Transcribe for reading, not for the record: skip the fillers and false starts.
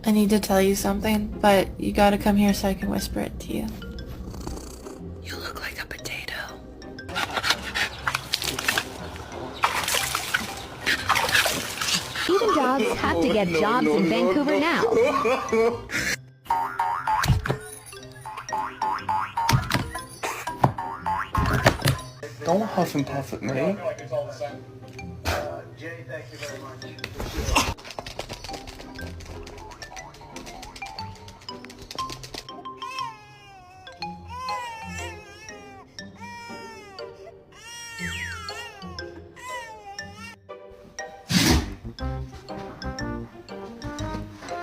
I need to tell you something, but you gotta come here so I can whisper it to you. You look like a potato. Even dogs have to get jobs in Vancouver now. Don't huff and puff at me.